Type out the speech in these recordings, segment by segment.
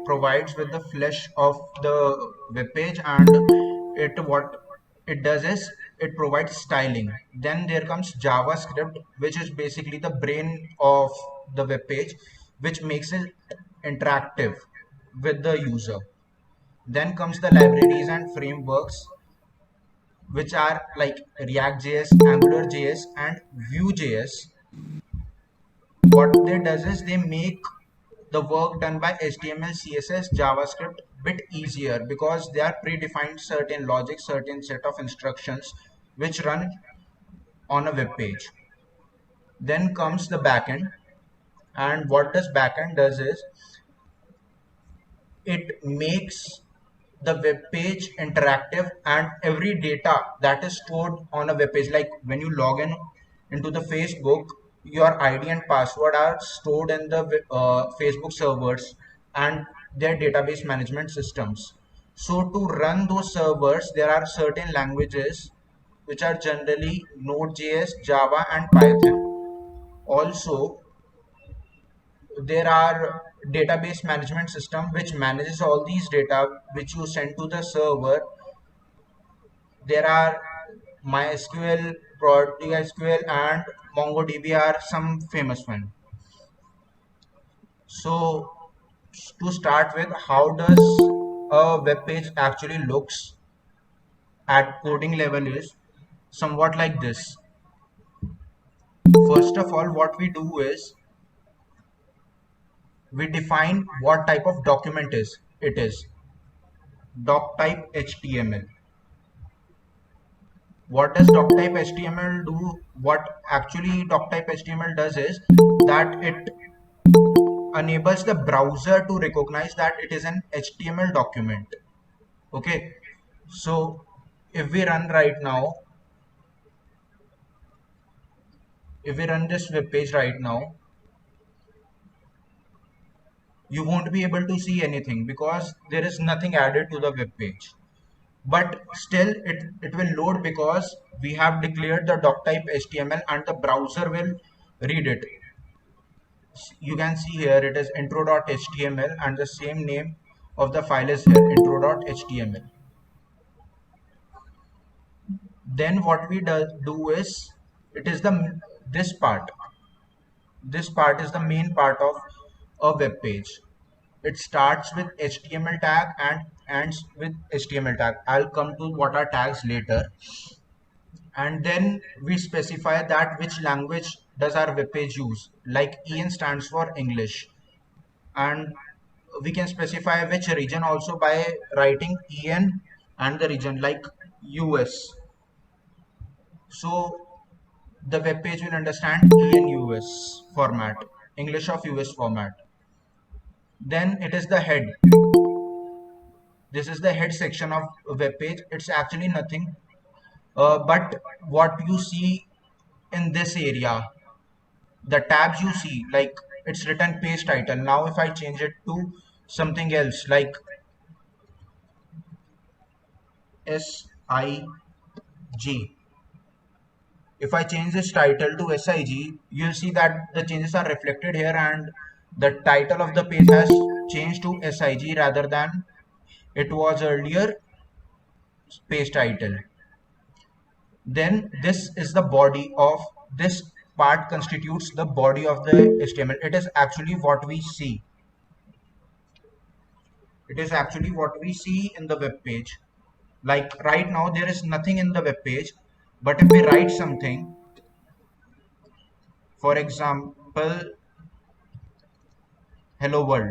Provides with the flesh of the web page, and it what it does is it provides styling. Then there comes JavaScript, which is basically the brain of the web page, which makes it interactive with the user. Then comes the libraries and frameworks, which are like React.js, AngularJS, and Vue.js. What they does is they make the work done by HTML, CSS, JavaScript bit easier because they are predefined certain logic, certain set of instructions which run on a web page. Then comes the backend, and what does backend does is it makes the web page interactive, and every data that is stored on a web page, like when you log in into the Facebook, your ID and password are stored in the Facebook servers and their database management systems. So to run those servers, there are certain languages which are generally Node.js, Java, and Python. Also, there are database management system which manages all these data which you send to the server. There are MySQL, ProteaSQL, and MongoDB are some famous one. So to start with, how does a web page actually looks at coding level is somewhat like this. First of all, what we do is we define what type of document is it is doc type HTML. What does doctype HTML do? What actually doctype HTML does is that it enables the browser to recognize that it is an HTML document. Okay, so if we run right now, if we run this web page right now, you won't be able to see anything because there is nothing added to the web page. But still, it will load because we have declared the doctype HTML and the browser will read it. You can see here it is intro.html and the same name of the file is here, intro.html. Then what we do is it is the this part. This part is the main part of a web page. It starts with HTML tag and ends with HTML tag. I'll come to what are tags later. And then we specify that which language does our web page use. Like EN stands for English, and we can specify which region also by writing EN and the region like US. So the web page will understand EN US format, English of US format. Then it is the head. This is the head section of a web page. It's actually nothing but what you see in this area, the tabs you see, like it's written page title. Now if I change it to something else like SIG, if I change this title to SIG, you'll see that the changes are reflected here and the title of the page has changed to SIG rather than it was earlier page title. Then this is the body of this part constitutes the body of the HTML. It is actually what we see. It is actually what we see in the web page. Like right now, there is nothing in the web page, but if we write something, for example, hello world.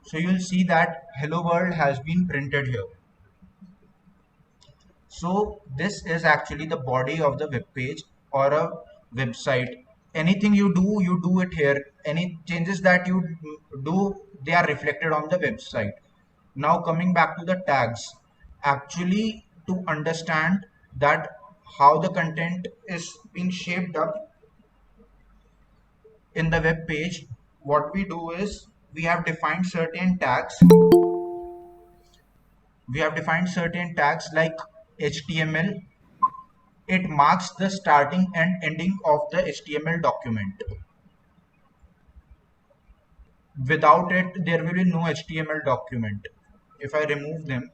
So you'll see that hello world has been printed here. So this is actually the body of the web page or a website. Anything you do it here. Any changes that you do, they are reflected on the website. Now coming back to the tags, actually to understand that how the content is being shaped up in the web page, what we do is we have defined certain tags. We have defined certain tags like HTML. It marks the starting and ending of the HTML document. Without it, there will be no HTML document. If I remove them,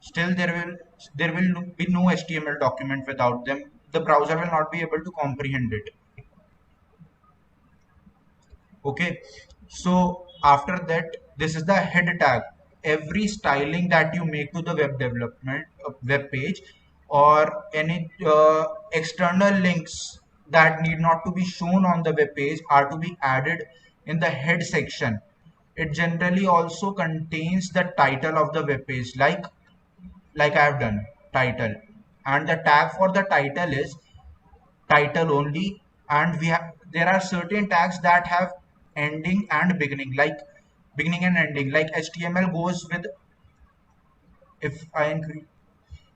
still there will be no HTML document without them. The browser will not be able to comprehend it. Okay, so after that, this is the head tag. Every styling that you make to the web development web page, or any external links that need not to be shown on the web page are to be added in the head section. It generally also contains the title of the web page, like I have done, title, and the tag for the title is title only. And we have there are certain tags that have ending and beginning, like beginning and ending. Like HTML goes with, if I increase,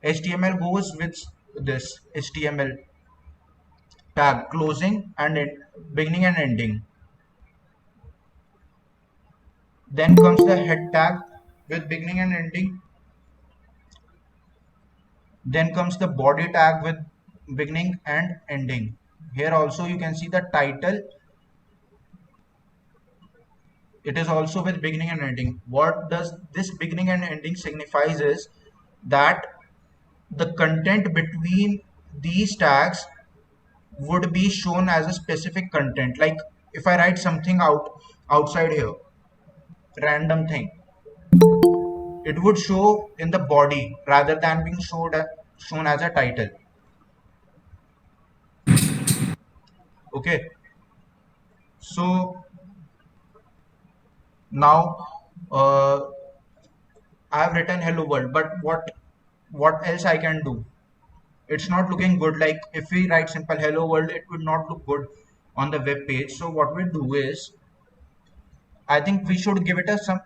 HTML goes with this HTML tag closing and beginning and ending. Then comes the head tag with beginning and ending. Then comes the body tag with beginning and ending. Here also you can see the title. It is also with beginning and ending. What does this beginning and ending signifies is that the content between these tags would be shown as a specific content. Like if I write something outside here, random thing, it would show in the body rather than being shown as a title. Okay, so now uh, I have written hello world, but what else I can do? It's not looking good. Like if we write simple hello world, it would not look good on the web page. So what we do is, I think we should give it a some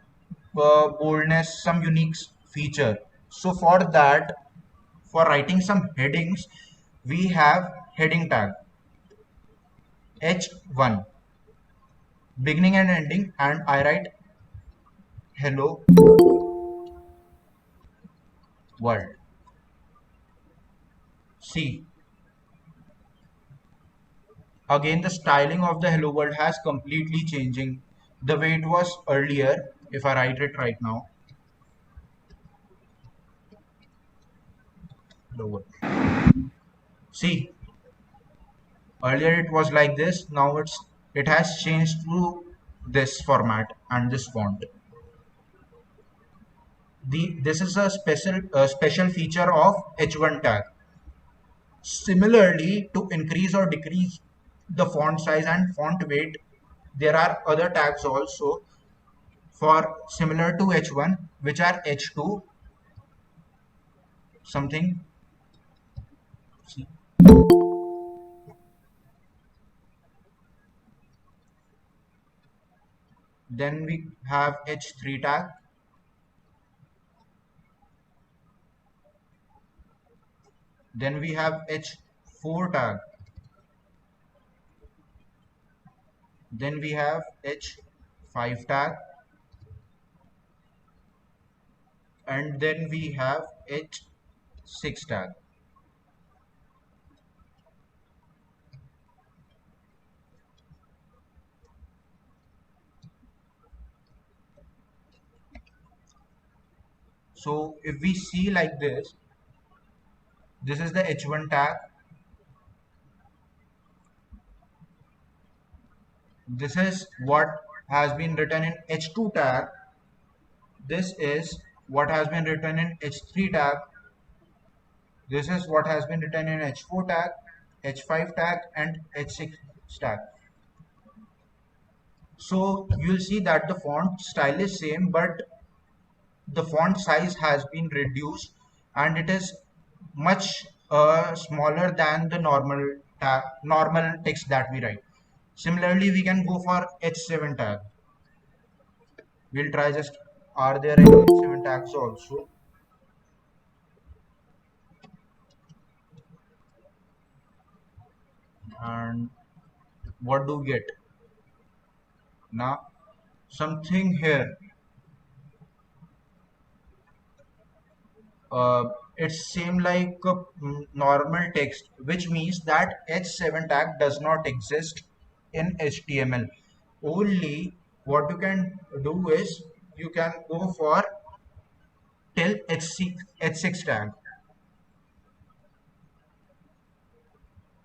boldness, some unique feature. So for that, for writing some headings, we have heading tag h1, beginning and ending, and I write hello world. See, again the styling of the hello world has completely changing the way it was earlier. If I write it right now, hello world. See, earlier it was like this. Now it has changed to this format and this font. This is a special feature of H1 tag. Similarly, to increase or decrease the font size and font weight, there are other tags also for similar to H1, which are H2 something. See. Then we have H3 tag. Then we have H4 tag. Then we have H5 tag. And then we have H6 tag. So if we see like this is the H1 tag. This is what has been written in H2 tag. This is what has been written in H3 tag. This is what has been written in H4 tag, H5 tag, and H6 tag. So you'll see that the font style is same, but the font size has been reduced, and it is much smaller than the normal text that we write. Similarly, we can go for H7 tag. We'll try just, are there any H7 tags also? And what do we get? Now something here. it's same like normal text, which means that H7 tag does not exist in HTML. Only what you can do is you can go for till H6 tag.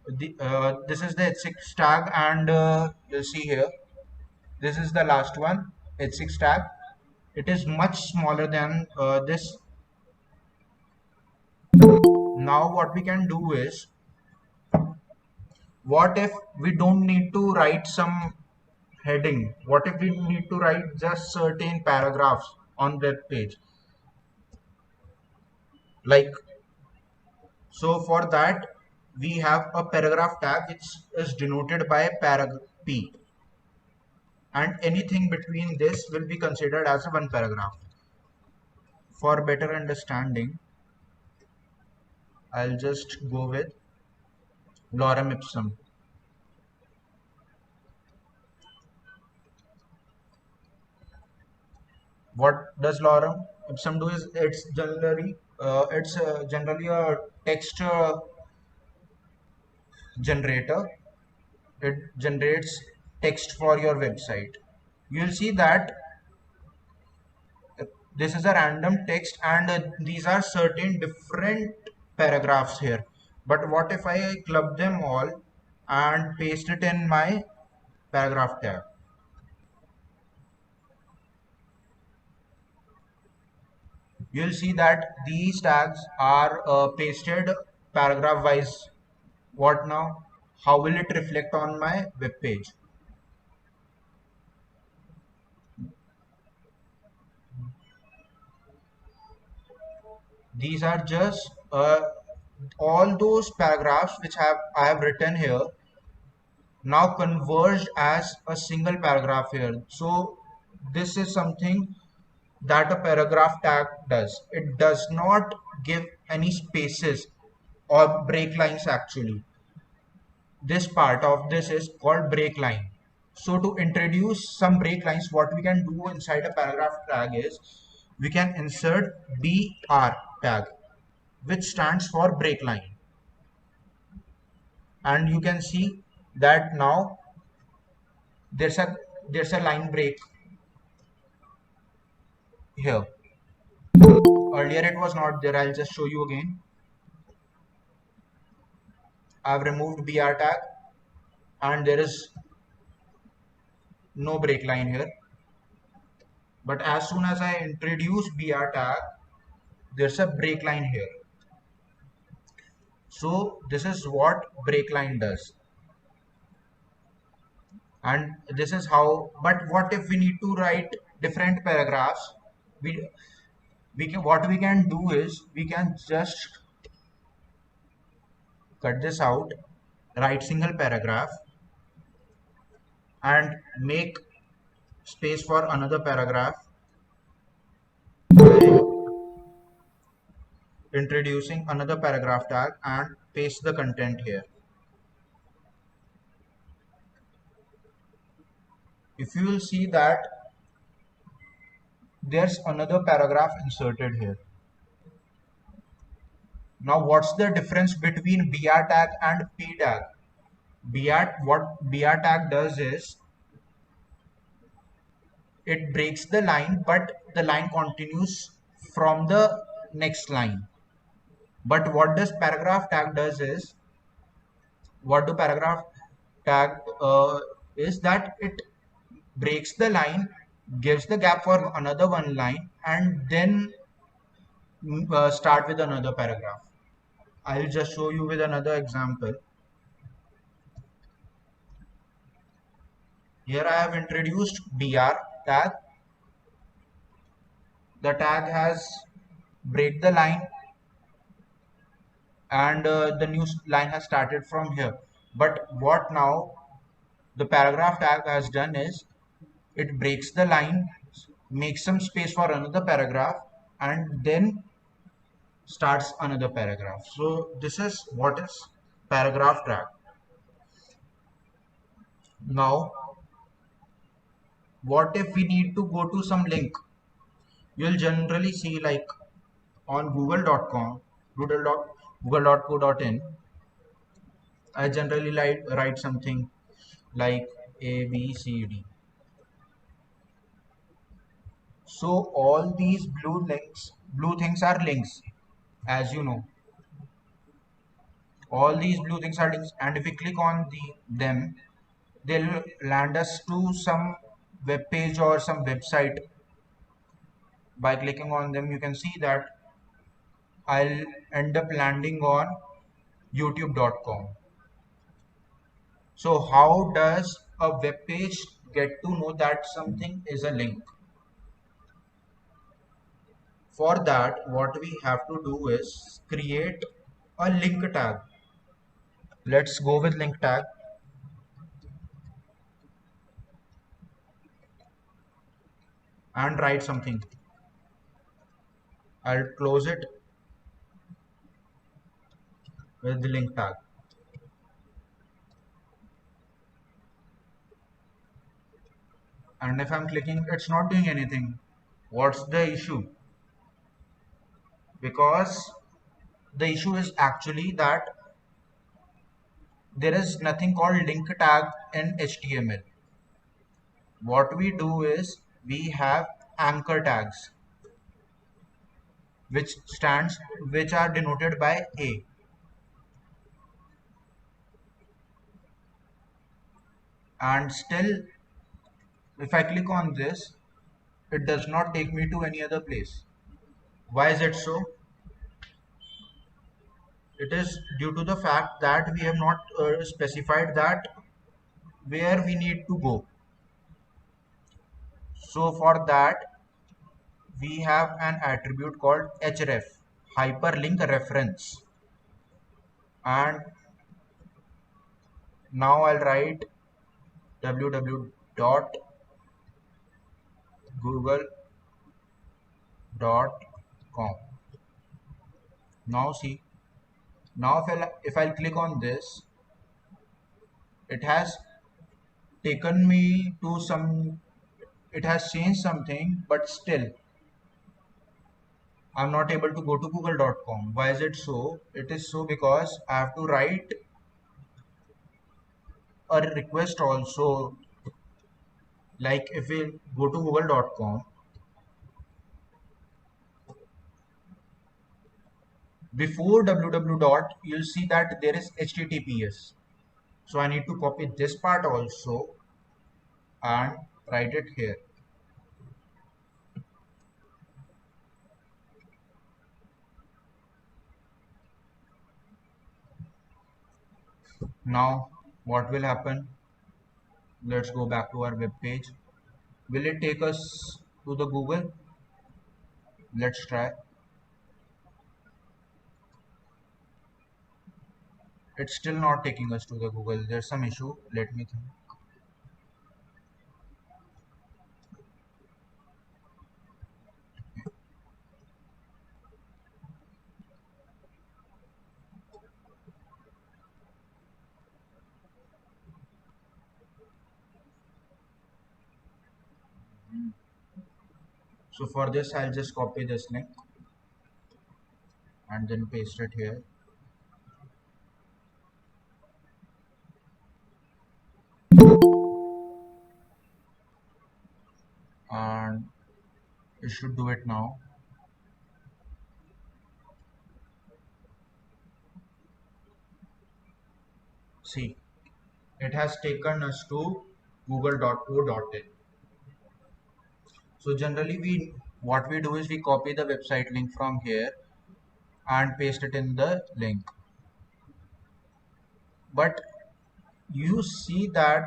This is the H6 tag, and you'll see here, this is the last one, H6 tag. It is much smaller than this. Now what we can do is, what if we don't need to write some heading? What if we need to write just certain paragraphs on web page? Like, so for that, we have a paragraph tag which is denoted by paragraph P, and anything between this will be considered as a one paragraph. For better understanding, I'll just go with lorem ipsum. What does lorem ipsum do is it's generally a text generator. It generates text for your website. You'll see that this is a random text, and these are certain different paragraphs here. But what if I club them all and paste it in my paragraph tag? You'll see that these tags are pasted paragraph wise. What now? How will it reflect on my web page? These are just all those paragraphs which I have written here, now converged as a single paragraph here. So this is something that a paragraph tag does. It does not give any spaces or break lines actually. This part of this is called break line. So to introduce some break lines, what we can do inside a paragraph tag is we can insert BR tag, which stands for break line. And you can see that now there's a there's a line break here. Earlier it was not there. I'll just show you again. I've removed BR tag and there is no break line here. But as soon as I introduce BR tag, there's a break line here. So this is what break line does. And this is how, but what if we need to write different paragraphs? We we can, what we can do is we can just cut this out, write single paragraph, and make space for another paragraph by introducing another paragraph tag and paste the content here. If you will see that there's another paragraph inserted here. Now what's the difference between BR tag and P tag? What BR tag does is it breaks the line, but the line continues from the next line. But what does paragraph tag does is, what do paragraph tag is that it breaks the line, gives the gap for another one line, and then start with another paragraph. I'll just show you with another example. Here I have introduced BR tag. The tag has break the line, and the new line has started from here. But what now the paragraph tag has done is it breaks the line, makes some space for another paragraph, and then starts another paragraph. So this is what is paragraph tag. Now what if we need to go to some link? You'll generally see like on google.com, google.co.in, I generally write something like A, B, C, D. So all these blue things are links, as you know. All these blue things are links, and if we click on them, they'll land us to some web page or some website. By clicking on them, you can see that I'll end up landing on youtube.com. So how does a web page get to know that something is a link? For that, what we have to do is create a link tag. Let's go with link tag and write something. I'll close it with the link tag. And if I'm clicking, it's not doing anything. What's the issue? Because the issue is actually that there is nothing called link tag in HTML. What we do is we have anchor tags, which are denoted by A. And still, if I click on this, it does not take me to any other place. Why is it so? It is due to the fact that we have not specified that where we need to go. So for that, we have an attribute called href, hyperlink reference. And now I'll write www.google.com. Now see, now if I'll click on this, it has taken me to some, it has changed something, but still I'm not able to go to google.com. Why is it so? It is so because I have to write a request also. Like if we go to google.com, before www dot, you'll see that there is https. So I need to copy this part also and write it here. Now what will happen? Let's go back to our web page. Will it take us to the Google? Let's try. It's still not taking us to the Google. There's some issue. Let me think. So for this, I'll just copy this link and then paste it here. And it should do it now. See, it has taken us to google.co.in. So generally what we do is we copy the website link from here and paste it in the link. But you see that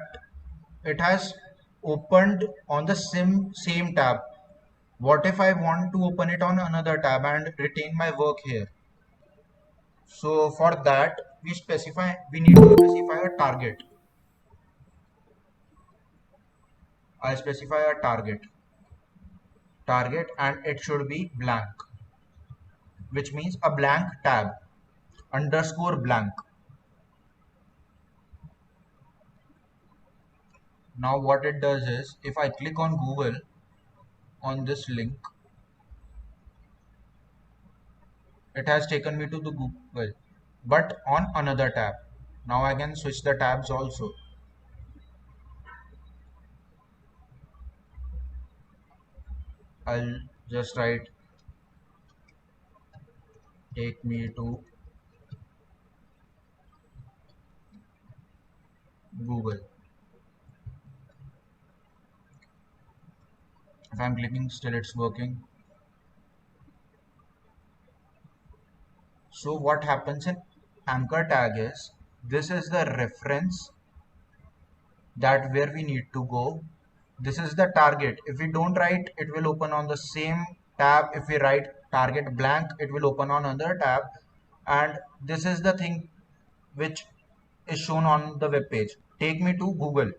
it has opened on the same tab. What if I want to open it on another tab and retain my work here? So for that we need to specify a target. I specify a target and it should be blank, which means a blank tab underscore blank. Now what it does is if I click on Google on this link, It has taken me to the Google, but on another tab. Now I can switch the tabs also. I'll just write take me to Google. If I'm clicking, still it's working. So what happens in anchor tag is this is the reference that where we need to go. This is the target. If we don't write, it will open on the same tab. If we write target blank, it will open on another tab. And this is the thing which is shown on the web page. Take me to Google.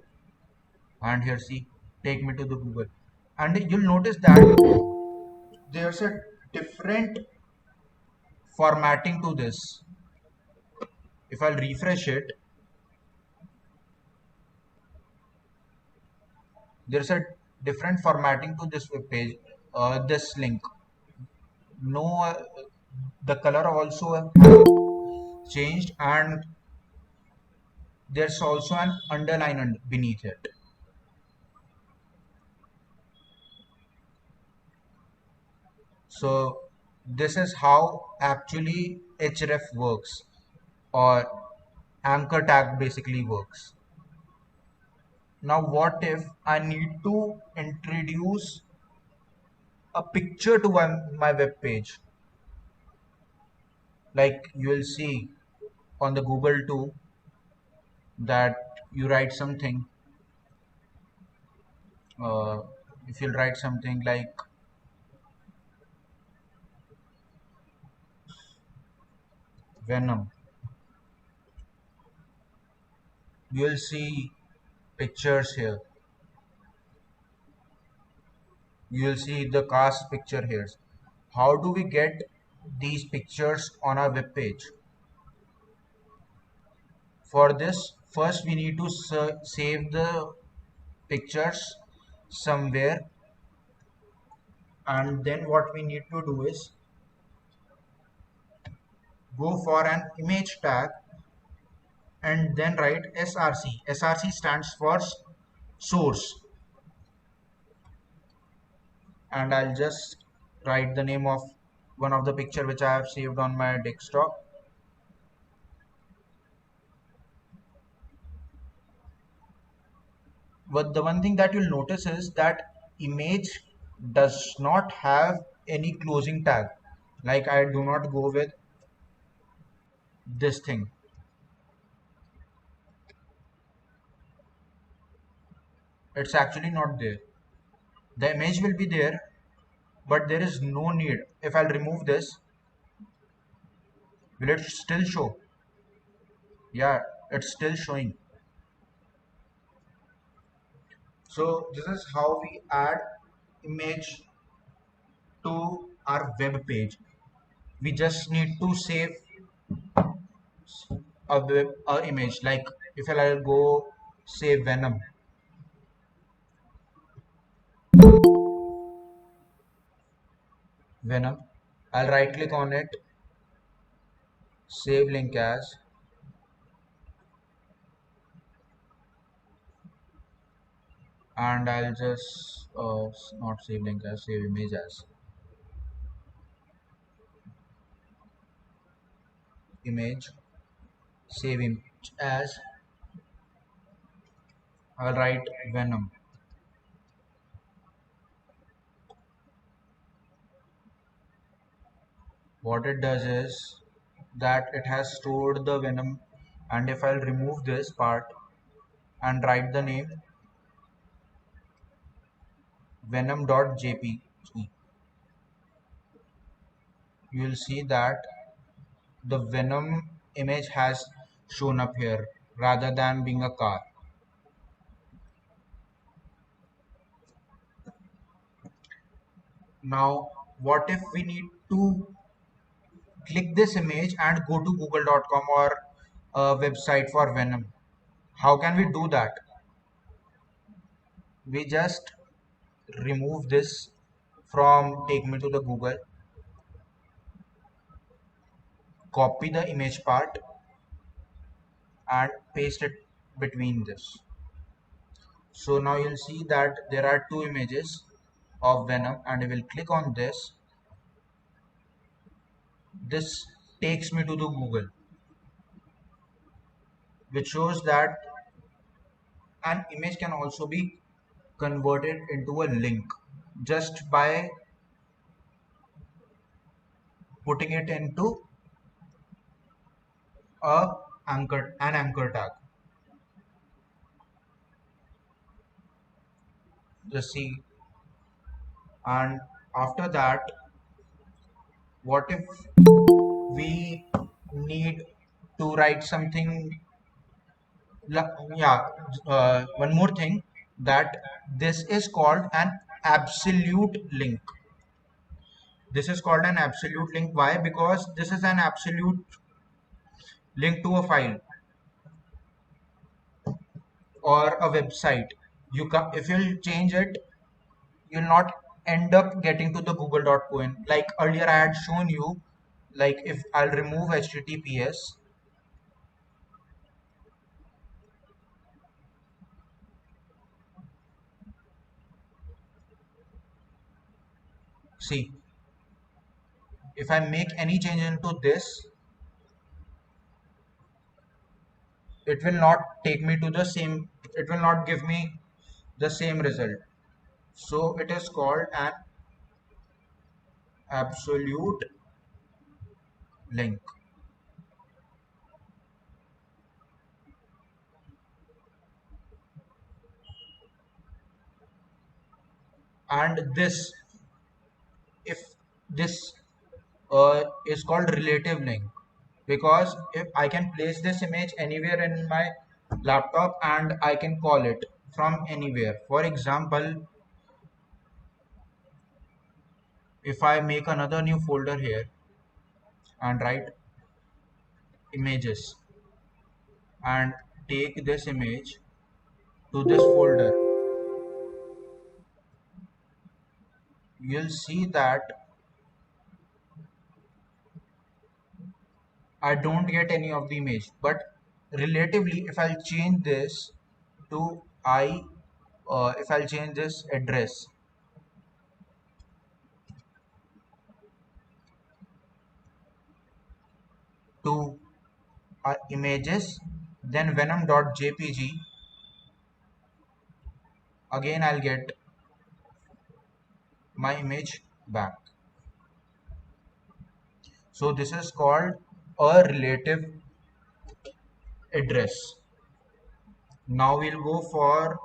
And here see, take me to the Google. And you'll notice that there's a different formatting to this. If I'll refresh it, there's a different formatting to this web page, this link. No, the color also changed, and there's also an underline beneath it. So this is how actually href works, or anchor tag basically works. Now what if I need to introduce a picture to my web page? Like you will see on the Google too, that you write something, uh, if you'll write something like Venom, you will see pictures here. You will see the cast picture here. How do we get these pictures on our web page? For this, first we need to save the pictures somewhere, and then what we need to do is go for an image tag and then write src. Src stands for source, and I'll just write the name of one of the picture which I have saved on my desktop. But the one thing that you'll notice is that image does not have any closing tag. Like I do not go with this thing. It's actually not there. The image will be there, but there is no need. If I'll remove this, will it still show? Yeah, it's still showing. So this is how we add image to our web page. We just need to save a image. Like if I'll go save Venom, Venom, I'll right click on it, save link as, and I'll just not save link as, save image as, image, save image as. I'll write Venom. What it does is that it has stored the Venom, and if I'll remove this part and write the name venom.jpg, you will see that the Venom image has shown up here rather than being a car. Now, what if we need to click this image and go to google.com or a website for Venom? How can we do that? We just remove this from take me to the Google, copy the image part and paste it between this. So now you'll see that there are two images of Venom, and I will click on this. This takes me to the Google, which shows that an image can also be converted into a link just by putting it into a an anchor tag. Just see, and after that, what if we need to write something? Yeah, one more thing, that this is called an absolute link. This is called an absolute link. Why? Because this is an absolute link to a file or a website. You can, if you'll change it, you'll not end up getting to the google.coin. Like earlier I had shown you, like if I'll remove https, see, if I make any change into this, it will not take me to the same, it will not give me the same result. So it is called an absolute link. And this, if this is called relative link, because if I can place this image anywhere in my laptop and I can call it from anywhere. For example, if I make another new folder here and write images and take this image to this folder, you'll see that I don't get any of the image. But relatively, if I'll change this to if I'll change this address to images, then venom.jpg, again I'll get my image back. So this is called a relative address. Now we'll go for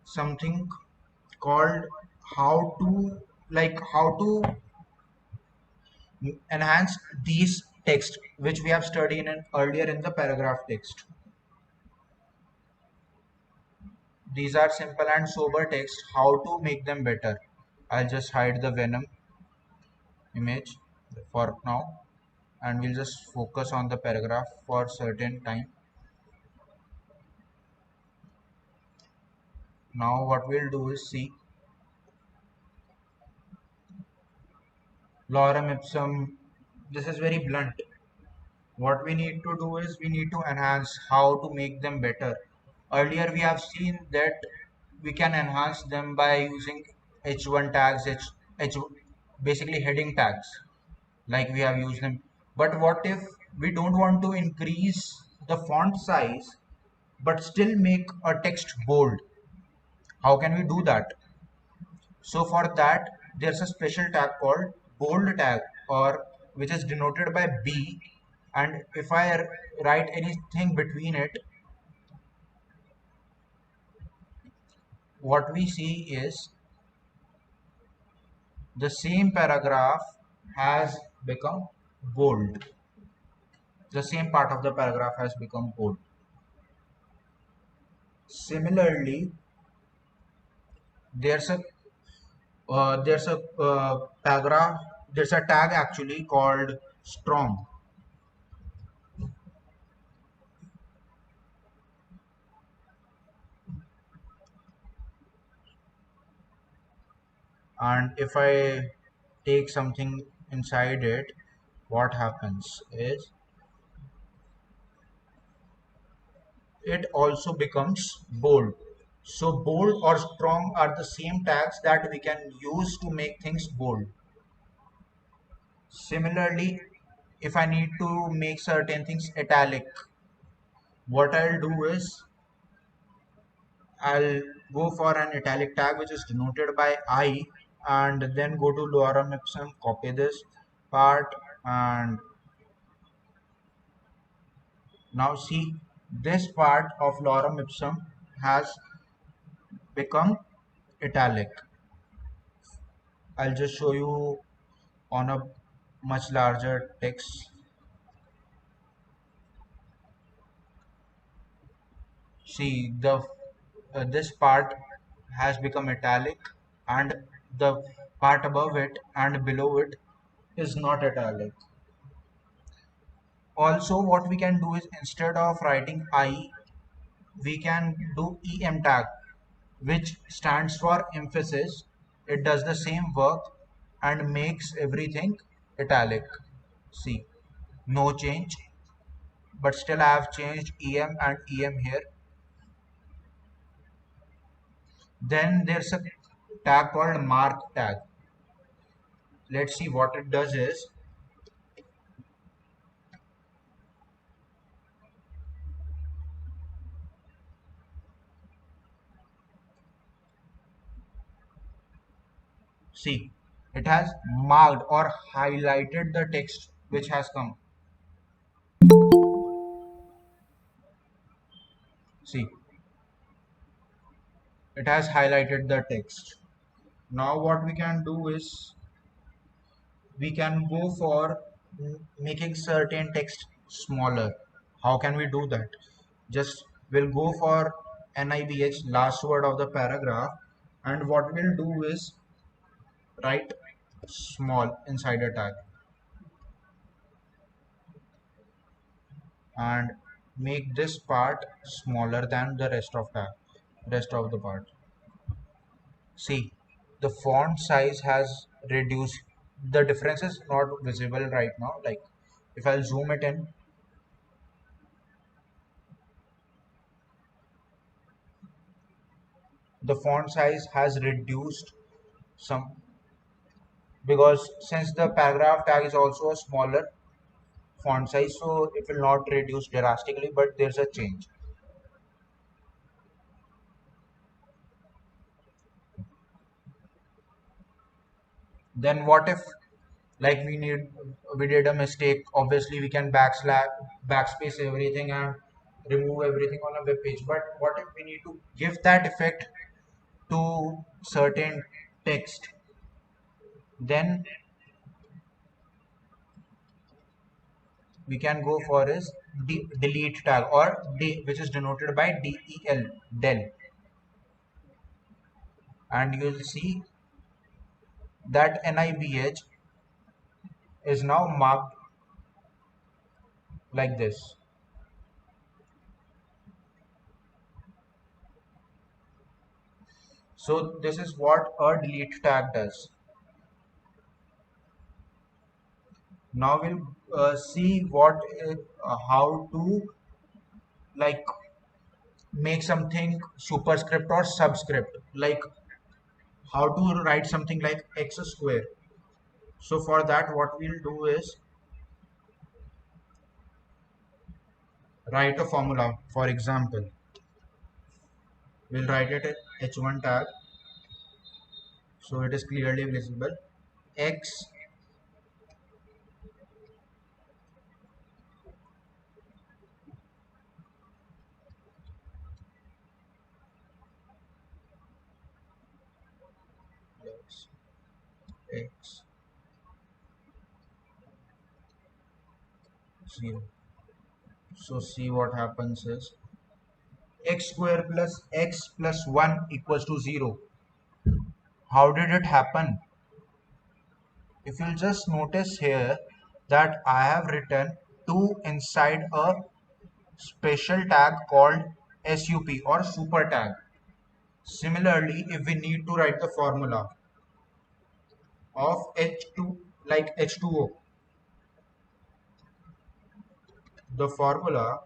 something called how to, how to enhance these text which we have studied in earlier in the paragraph text. These are simple and sober text. How to make them better? I'll just hide the Venom image for now, and we'll just focus on the paragraph for certain time. Now what we'll do is see lorem ipsum. This is very blunt. What we need to do is we need to enhance how to make them better. Earlier we have seen that we can enhance them by using h1 tags, h basically heading tags, like we have used them. But what if we don't want to increase the font size but still make a text bold? How can we do that? So for that, there's a special tag called bold tag, or which is denoted by B. And if I write anything between it, what we see is the same paragraph has become bold. The same part of the paragraph has become bold. Similarly, there's a paragraph, there's a tag actually called strong. And if I take something inside it, what happens is it also becomes bold. So bold or strong are the same tags that we can use to make things bold. Similarly, if I need to make certain things italic, what I'll do is I'll go for an italic tag which is denoted by I, and then go to lorem ipsum, copy this part, and now see, this part of lorem ipsum has become italic. I'll just show you on a much larger text. See, the this part has become italic, and the part above it and below it is not italic. Also, what we can do is instead of writing I, we can do em tag, which stands for emphasis. It does the same work and makes everything italic. See, no change, but still I have changed em and em here. Then there's a tag called mark tag. Let's see what it does is, see, it has marked or highlighted the text which has come. See, it has highlighted the text. Now what we can do is we can go for making certain text smaller. How can we do that? Just we'll go for NIBH, last word of the paragraph, and what we'll do is write small inside a tag and make this part smaller than the rest of the part. See, the font size has reduced. The difference is not visible right now. Like if I'll zoom it in, the font size has reduced some, because since the paragraph tag is also a smaller font size, so it will not reduce drastically, but there's a change. Then what if, like, we did a mistake? Obviously we can backspace everything and remove everything on a web page, but what if we need to give that effect to certain text? Then we can go for is delete tag, or which is denoted by del, and you'll see that NIBH is now marked like this. So this is what a delete tag does. Now we'll see how to, like, make something superscript or subscript, like how to write something like x square. So for that what we'll do is write a formula. For example, we'll write it at h1 tag so it is clearly visible. X plus x 0. So see what happens is x square plus x plus 1 equals to 0. How did it happen? If you'll just notice here that I have written 2 inside a special tag called SUP or super tag. Similarly, if we need to write the formula of H2, like H2O, The formula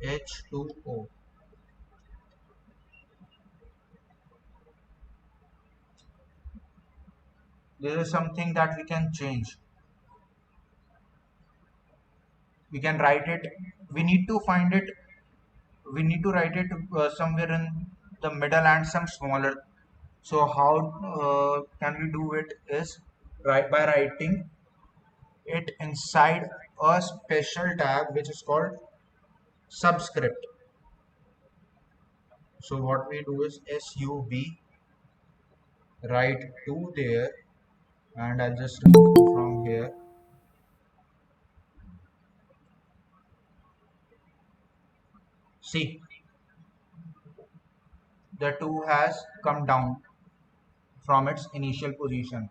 H2O. This is something that we can change. We can write it. We need to find it. We need to write it somewhere in the middle and some smaller. So how can we do it is right by writing it inside a special tag which is called subscript. So what we do is sub write to there, and I'll just remove to from here. See, the 2 has come down from its initial position.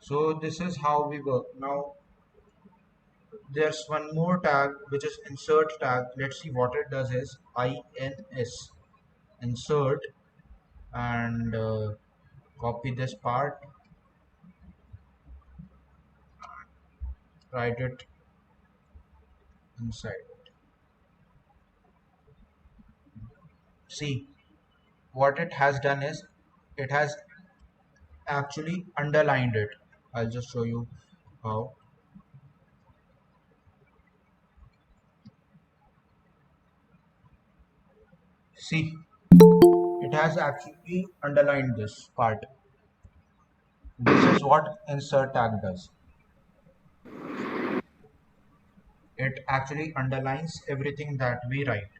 So this is how we work. Now there's one more tag which is insert tag. Let's see what it does is ins insert, and copy this part, write it inside. See, what it has done is it has actually underlined it. I'll just show you how. See, it has actually underlined this part. This is what insert tag does. It actually underlines everything that we write.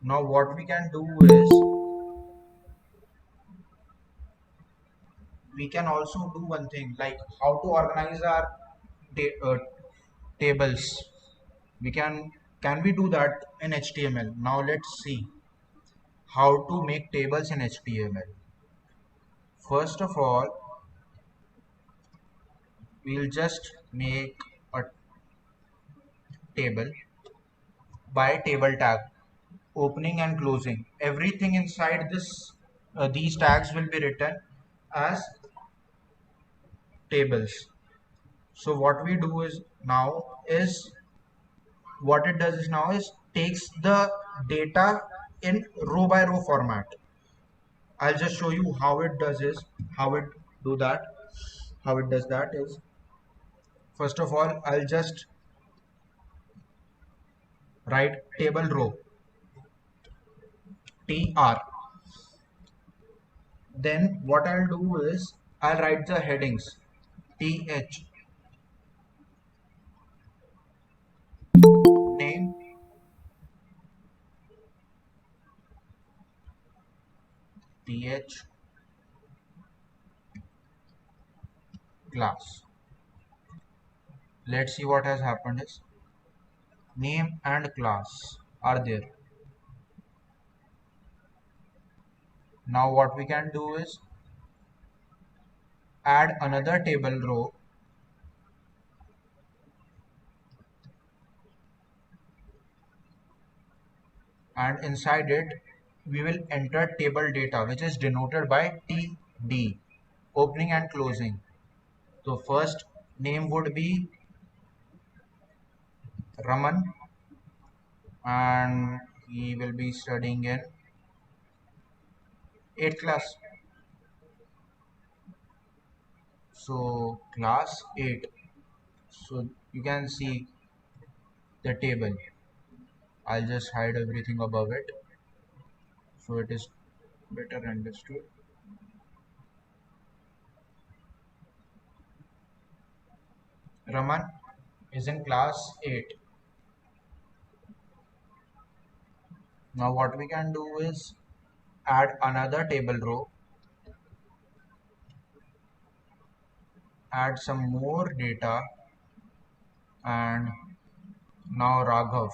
Now what we can do is we can also do one thing like how to organize our tables. We can we do that in HTML? Now let's see how to make tables in HTML. First of all, we'll just make a table by table tag, opening and closing. Everything inside this these tags will be written as tables. So what we do is now is what it does is now is takes the data in row by row format. I'll just show you how it does is how it do that. How it does that is, first of all, I'll just write table row tr. Then what I'll do is I'll write the headings th, name, th, class. Let's see what has happened is name and class are there. Now what we can do is add another table row, and inside it we will enter table data which is denoted by td, opening and closing. So first name would be Raman, and he will be studying in 8th class. So class 8. So you can see the table. I'll just hide everything above it so it is better understood. Raman is in class 8. Now what we can do is add another table row, add some more data, and now Raghav.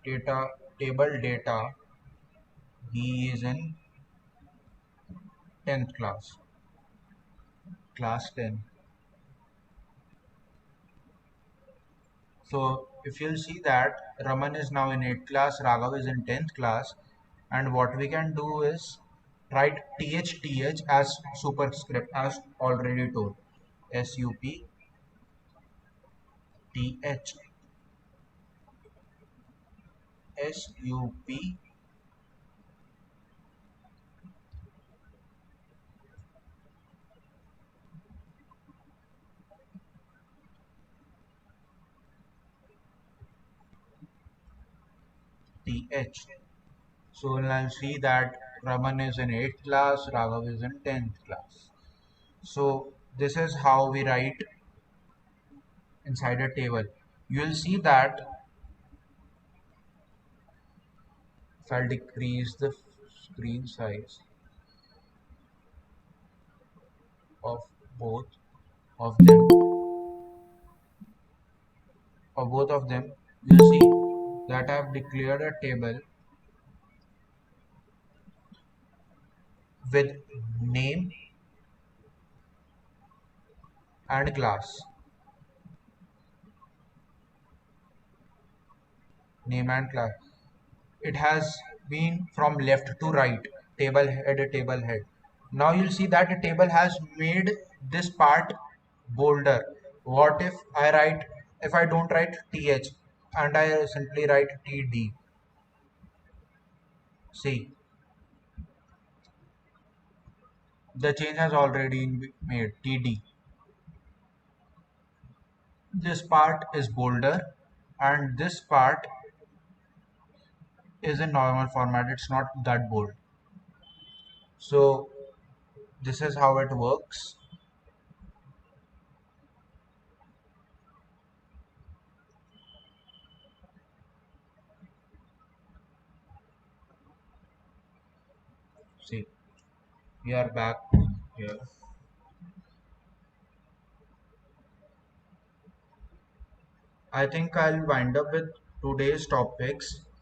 Data table data He is in 10th class, class 10. So if you'll see that Raman is now in 8th class, Raghav is in 10th class, and what we can do is write TH as superscript as already told. SUPTH, SUPTH, So I'll see that Raman is in 8th class, Raghav is in 10th class. So this is how we write inside a table. You will see that if I decrease the screen size of both of them, you'll see that I have declared a table with name and class. Name and class. It has been from left to right, table head. Now you'll see that the table has made this part bolder. What if I don't write th and I simply write td? See, the change has already been made, td. This part is bolder and this part is in normal format. It's not that bold. So this is how it works. See, we are back here. I think I'll wind up with today's topics.